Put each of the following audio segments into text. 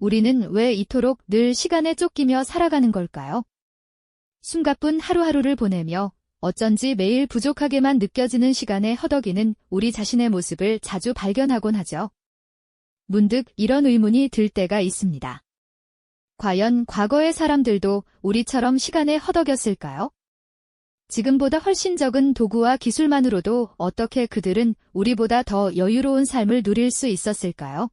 우리는 왜 이토록 늘 시간에 쫓기며 살아가는 걸까요? 숨가쁜 하루하루를 보내며 어쩐지 매일 부족하게만 느껴지는 시간에 허덕이는 우리 자신의 모습을 자주 발견하곤 하죠. 문득 이런 의문이 들 때가 있습니다. 과연 과거의 사람들도 우리처럼 시간에 허덕였을까요? 지금보다 훨씬 적은 도구와 기술만으로도 어떻게 그들은 우리보다 더 여유로운 삶을 누릴 수 있었을까요?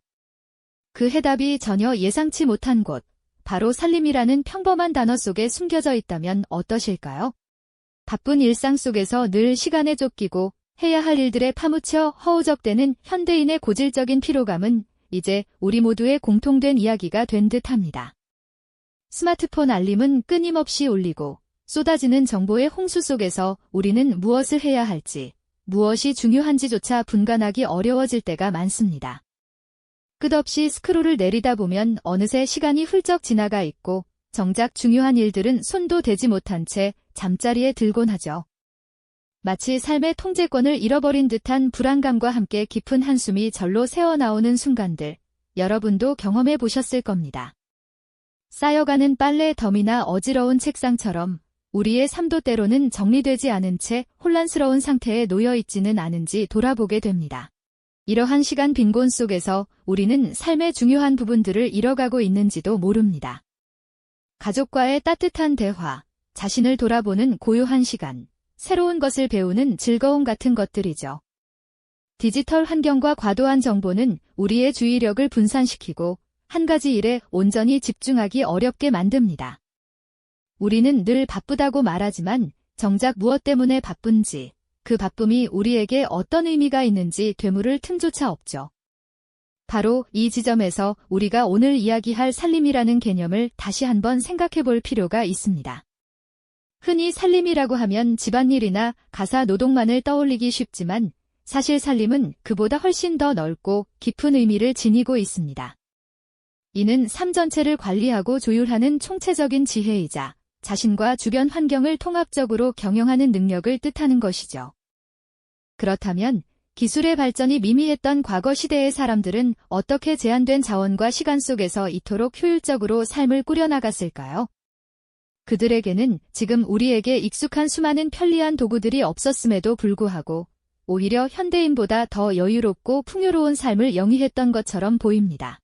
그 해답이 전혀 예상치 못한 곳, 바로 살림이라는 평범한 단어 속에 숨겨져 있다면 어떠실까요? 바쁜 일상 속에서 늘 시간에 쫓기고 해야 할 일들에 파묻혀 허우적대는 현대인의 고질적인 피로감은 이제 우리 모두의 공통된 이야기가 된 듯합니다. 스마트폰 알림은 끊임없이 울리고 쏟아지는 정보의 홍수 속에서 우리는 무엇을 해야 할지, 무엇이 중요한지조차 분간하기 어려워질 때가 많습니다. 끝없이 스크롤을 내리다 보면 어느새 시간이 훌쩍 지나가 있고 정작 중요한 일들은 손도 대지 못한 채 잠자리에 들곤 하죠. 마치 삶의 통제권을 잃어버린 듯한 불안감과 함께 깊은 한숨이 절로 새어나오는 순간들, 여러분도 경험해 보셨을 겁니다. 쌓여가는 빨래 더미나 어지러운 책상처럼 우리의 삶도 때로는 정리되지 않은 채 혼란스러운 상태에 놓여 있지는 않은지 돌아보게 됩니다. 이러한 시간 빈곤 속에서 우리는 삶의 중요한 부분들을 잃어가고 있는지도 모릅니다. 가족과의 따뜻한 대화, 자신을 돌아보는 고요한 시간, 새로운 것을 배우는 즐거움 같은 것들이죠. 디지털 환경과 과도한 정보는 우리의 주의력을 분산시키고 한 가지 일에 온전히 집중하기 어렵게 만듭니다. 우리는 늘 바쁘다고 말하지만 정작 무엇 때문에 바쁜지, 그 바쁨이 우리에게 어떤 의미가 있는지 되물을 틈조차 없죠. 바로 이 지점에서 우리가 오늘 이야기할 살림이라는 개념을 다시 한번 생각해 볼 필요가 있습니다. 흔히 살림이라고 하면 집안일이나 가사 노동만을 떠올리기 쉽지만 사실 살림은 그보다 훨씬 더 넓고 깊은 의미를 지니고 있습니다. 이는 삶 전체를 관리하고 조율하는 총체적인 지혜이자 자신과 주변 환경을 통합적으로 경영하는 능력을 뜻하는 것이죠. 그렇다면 기술의 발전이 미미했던 과거 시대의 사람들은 어떻게 제한된 자원과 시간 속에서 이토록 효율적으로 삶을 꾸려나갔을까요? 그들에게는 지금 우리에게 익숙한 수많은 편리한 도구들이 없었음에도 불구하고 오히려 현대인보다 더 여유롭고 풍요로운 삶을 영위했던 것처럼 보입니다.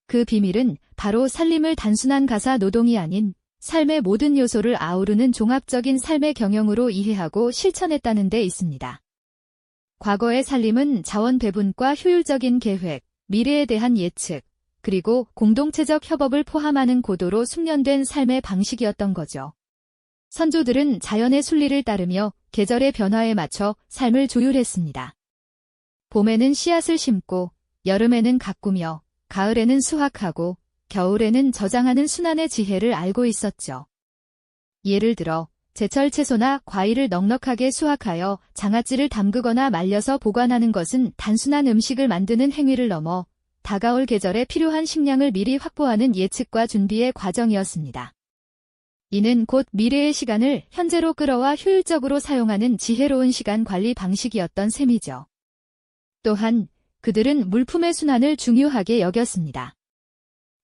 그 비밀은 바로 살림을 단순한 가사 노동이 아닌 삶의 모든 요소를 아우르는 종합적인 삶의 경영으로 이해하고 실천했다는 데 있습니다. 과거의 살림은 자원 배분과 효율적인 계획, 미래에 대한 예측, 그리고 공동체적 협업을 포함하는 고도로 숙련된 삶의 방식이었던 거죠. 선조들은 자연의 순리를 따르며 계절의 변화에 맞춰 삶을 조율했습니다. 봄에는 씨앗을 심고, 여름에는 가꾸며, 가을에는 수확하고, 겨울에는 저장하는 순환의 지혜를 알고 있었죠. 예를 들어 제철 채소나 과일을 넉넉하게 수확하여 장아찌를 담그거나 말려서 보관하는 것은 단순한 음식을 만드는 행위를 넘어 다가올 계절에 필요한 식량을 미리 확보하는 예측과 준비의 과정이었습니다. 이는 곧 미래의 시간을 현재로 끌어와 효율적으로 사용하는 지혜로운 시간 관리 방식이었던 셈이죠. 또한 그들은 물품의 순환을 중요하게 여겼습니다.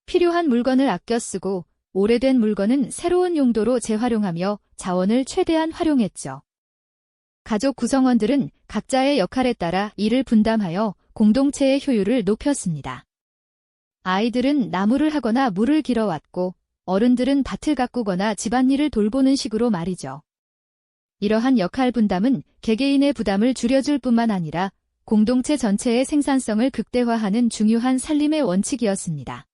필요한 물건을 아껴 쓰고 오래된 물건은 새로운 용도로 재활용하며 자원을 최대한 활용했죠. 가족 구성원들은 각자의 역할에 따라 일을 분담하여 공동체의 효율을 높였습니다. 아이들은 나무를 하거나 물을 길어왔고 어른들은 밭을 가꾸거나 집안일을 돌보는 식으로 말이죠. 이러한 역할 분담은 개개인의 부담을 줄여줄 뿐만 아니라 공동체 전체의 생산성을 극대화하는 중요한 살림의 원칙이었습니다.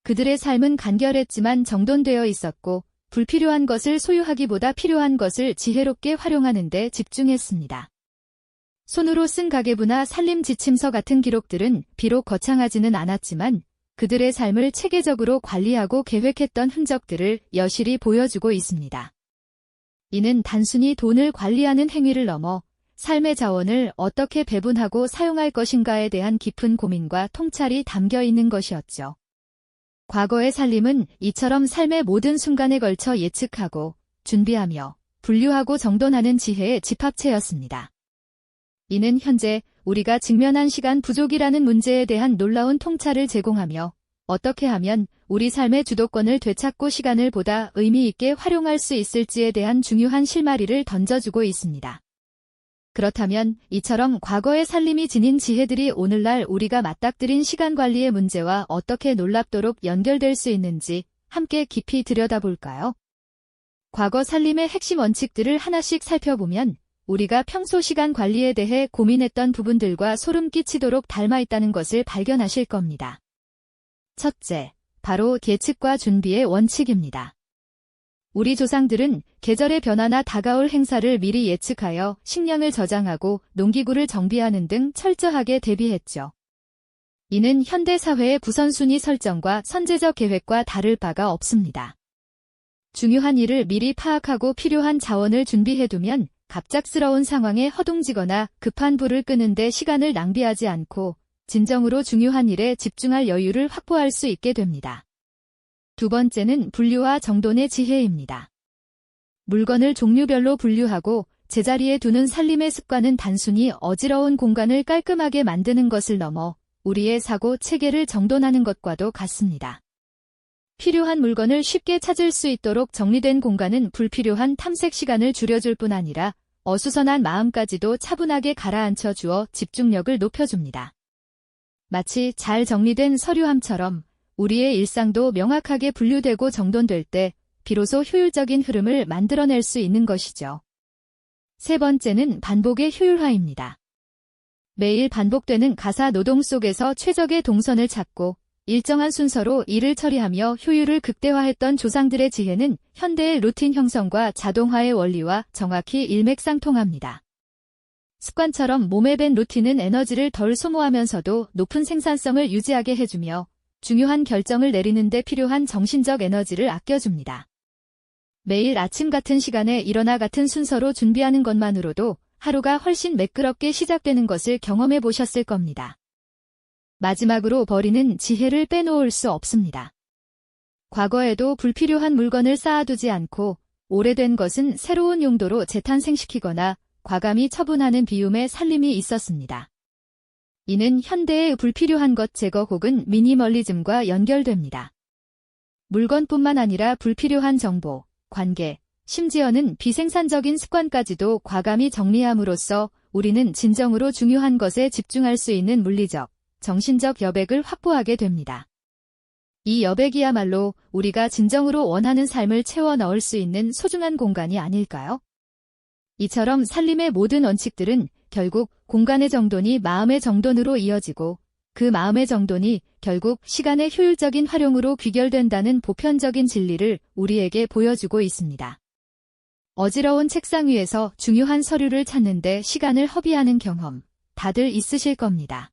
그들의 삶은 간결했지만 정돈되어 있었고 불필요한 것을 소유하기보다 필요한 것을 지혜롭게 활용하는 데 집중했습니다. 손으로 쓴 가계부나 살림 지침서 같은 기록들은 비록 거창하지는 않았지만 그들의 삶을 체계적으로 관리하고 계획했던 흔적들을 여실히 보여주고 있습니다. 이는 단순히 돈을 관리하는 행위를 넘어 삶의 자원을 어떻게 배분하고 사용할 것인가에 대한 깊은 고민과 통찰이 담겨 있는 것이었죠. 과거의 살림은 이처럼 삶의 모든 순간에 걸쳐 예측하고 준비하며 분류하고 정돈하는 지혜의 집합체였습니다. 이는 현재 우리가 직면한 시간 부족이라는 문제에 대한 놀라운 통찰을 제공하며 어떻게 하면 우리 삶의 주도권을 되찾고 시간을 보다 의미 있게 활용할 수 있을지에 대한 중요한 실마리를 던져주고 있습니다. 그렇다면 이처럼 과거의 살림이 지닌 지혜들이 오늘날 우리가 맞닥뜨린 시간 관리의 문제와 어떻게 놀랍도록 연결될 수 있는지 함께 깊이 들여다볼까요? 과거 살림의 핵심 원칙들을 하나씩 살펴보면 우리가 평소 시간 관리에 대해 고민했던 부분들과 소름 끼치도록 닮아 있다는 것을 발견하실 겁니다. 첫째, 바로 예측과 준비의 원칙입니다. 우리 조상들은 계절의 변화나 다가올 행사를 미리 예측하여 식량을 저장하고 농기구를 정비하는 등 철저하게 대비했죠. 이는 현대 사회의 부선순위 설정과 선제적 계획과 다를 바가 없습니다. 중요한 일을 미리 파악하고 필요한 자원을 준비해두면 갑작스러운 상황에 허둥지거나 급한 불을 끄는 데 시간을 낭비하지 않고 진정으로 중요한 일에 집중할 여유를 확보할 수 있게 됩니다. 두 번째는 분류와 정돈의 지혜입니다. 물건을 종류별로 분류하고 제자리에 두는 살림의 습관은 단순히 어지러운 공간을 깔끔하게 만드는 것을 넘어 우리의 사고 체계를 정돈하는 것과도 같습니다. 필요한 물건을 쉽게 찾을 수 있도록 정리된 공간은 불필요한 탐색 시간을 줄여줄 뿐 아니라 어수선한 마음까지도 차분하게 가라앉혀 주어 집중력을 높여줍니다. 마치 잘 정리된 서류함처럼 우리의 일상도 명확하게 분류되고 정돈될 때 비로소 효율적인 흐름을 만들어낼 수 있는 것이죠. 세 번째는 반복의 효율화입니다. 매일 반복되는 가사 노동 속에서 최적의 동선을 찾고 일정한 순서로 일을 처리하며 효율을 극대화했던 조상들의 지혜는 현대의 루틴 형성과 자동화의 원리와 정확히 일맥상통합니다. 습관처럼 몸에 밴 루틴은 에너지를 덜 소모하면서도 높은 생산성을 유지하게 해주며 중요한 결정을 내리는 데 필요한 정신적 에너지를 아껴줍니다. 매일 아침 같은 시간에 일어나 같은 순서로 준비하는 것만으로도 하루가 훨씬 매끄럽게 시작되는 것을 경험해 보셨을 겁니다. 마지막으로 버리는 지혜를 빼놓을 수 없습니다. 과거에도 불필요한 물건을 쌓아두지 않고 오래된 것은 새로운 용도로 재탄생시키거나 과감히 처분하는 비움의 살림이 있었습니다. 이는 현대의 불필요한 것 제거 혹은 미니멀리즘과 연결됩니다. 물건뿐만 아니라 불필요한 정보, 관계, 심지어는 비생산적인 습관까지도 과감히 정리함으로써 우리는 진정으로 중요한 것에 집중할 수 있는 물리적, 정신적 여백을 확보하게 됩니다. 이 여백이야말로 우리가 진정으로 원하는 삶을 채워 넣을 수 있는 소중한 공간이 아닐까요? 이처럼 살림의 모든 원칙들은 결국 공간의 정돈이 마음의 정돈으로 이어지고 그 마음의 정돈이 결국 시간의 효율적인 활용으로 귀결된다는 보편적인 진리를 우리에게 보여주고 있습니다. 어지러운 책상 위에서 중요한 서류를 찾는데 시간을 허비하는 경험, 다들 있으실 겁니다.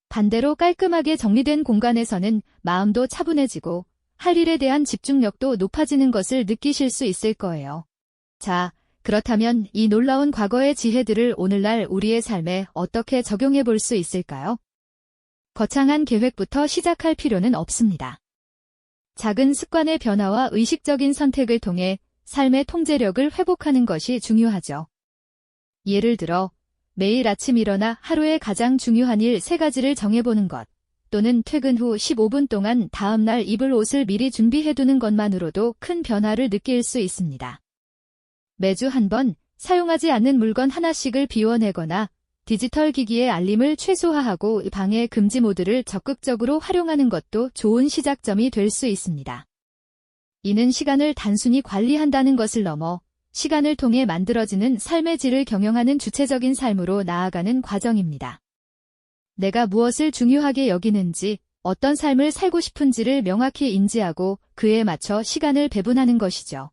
반대로 깔끔하게 정리된 공간에서는 마음도 차분해지고 할 일에 대한 집중력도 높아지는 것을 느끼실 수 있을 거예요. 자, 그렇다면 이 놀라운 과거의 지혜들을 오늘날 우리의 삶에 어떻게 적용해 볼 수 있을까요? 거창한 계획부터 시작할 필요는 없습니다. 작은 습관의 변화와 의식적인 선택을 통해 삶의 통제력을 회복하는 것이 중요하죠. 예를 들어 매일 아침 일어나 하루의 가장 중요한 일 3가지를 정해보는 것, 또는 퇴근 후 15분 동안 다음날 입을 옷을 미리 준비해두는 것만으로도 큰 변화를 느낄 수 있습니다. 매주 한 번 사용하지 않는 물건 하나씩을 비워내거나 디지털 기기의 알림을 최소화하고 방해 금지 모드를 적극적으로 활용하는 것도 좋은 시작점이 될 수 있습니다. 이는 시간을 단순히 관리한다는 것을 넘어 시간을 통해 만들어지는 삶의 질을 경영하는 주체적인 삶으로 나아가는 과정입니다. 내가 무엇을 중요하게 여기는지, 어떤 삶을 살고 싶은지를 명확히 인지하고 그에 맞춰 시간을 배분하는 것이죠.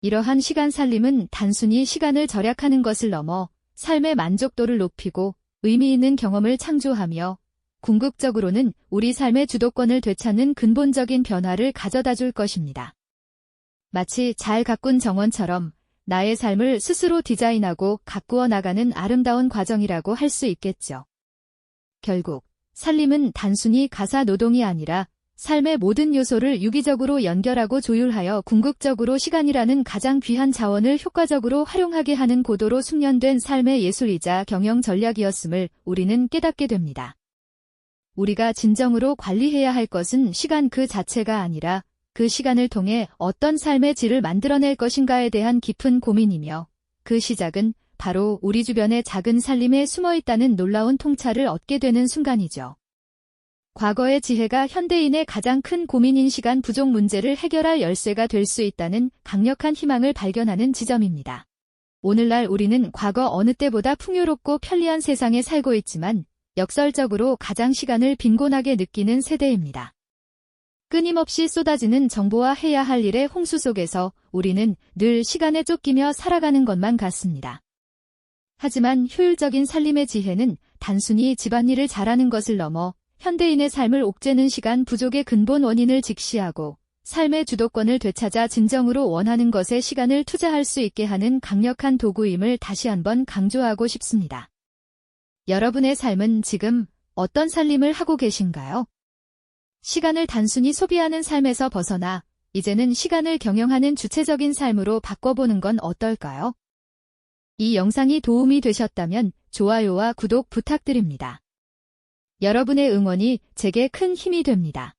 이러한 시간 살림은 단순히 시간을 절약하는 것을 넘어 삶의 만족도를 높이고 의미 있는 경험을 창조하며 궁극적으로는 우리 삶의 주도권을 되찾는 근본적인 변화를 가져다 줄 것입니다. 마치 잘 가꾼 정원처럼 나의 삶을 스스로 디자인하고 가꾸어 나가는 아름다운 과정이라고 할 수 있겠죠. 결국 살림은 단순히 가사 노동이 아니라 삶의 모든 요소를 유기적으로 연결하고 조율하여 궁극적으로 시간이라는 가장 귀한 자원을 효과적으로 활용하게 하는 고도로 숙련된 삶의 예술이자 경영 전략이었음을 우리는 깨닫게 됩니다. 우리가 진정으로 관리해야 할 것은 시간 그 자체가 아니라 그 시간을 통해 어떤 삶의 질을 만들어낼 것인가에 대한 깊은 고민이며 그 시작은 바로 우리 주변의 작은 살림에 숨어 있다는 놀라운 통찰을 얻게 되는 순간이죠. 과거의 지혜가 현대인의 가장 큰 고민인 시간 부족 문제를 해결할 열쇠가 될 수 있다는 강력한 희망을 발견하는 지점입니다. 오늘날 우리는 과거 어느 때보다 풍요롭고 편리한 세상에 살고 있지만 역설적으로 가장 시간을 빈곤하게 느끼는 세대입니다. 끊임없이 쏟아지는 정보와 해야 할 일의 홍수 속에서 우리는 늘 시간에 쫓기며 살아가는 것만 같습니다. 하지만 효율적인 살림의 지혜는 단순히 집안일을 잘하는 것을 넘어 현대인의 삶을 옥죄는 시간 부족의 근본 원인을 직시하고 삶의 주도권을 되찾아 진정으로 원하는 것에 시간을 투자할 수 있게 하는 강력한 도구임을 다시 한번 강조하고 싶습니다. 여러분의 삶은 지금 어떤 살림을 하고 계신가요? 시간을 단순히 소비하는 삶에서 벗어나 이제는 시간을 경영하는 주체적인 삶으로 바꿔보는 건 어떨까요? 이 영상이 도움이 되셨다면 좋아요와 구독 부탁드립니다. 여러분의 응원이 제게 큰 힘이 됩니다.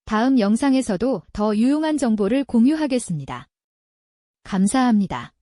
다음 영상에서도 더 유용한 정보를 공유하겠습니다. 감사합니다.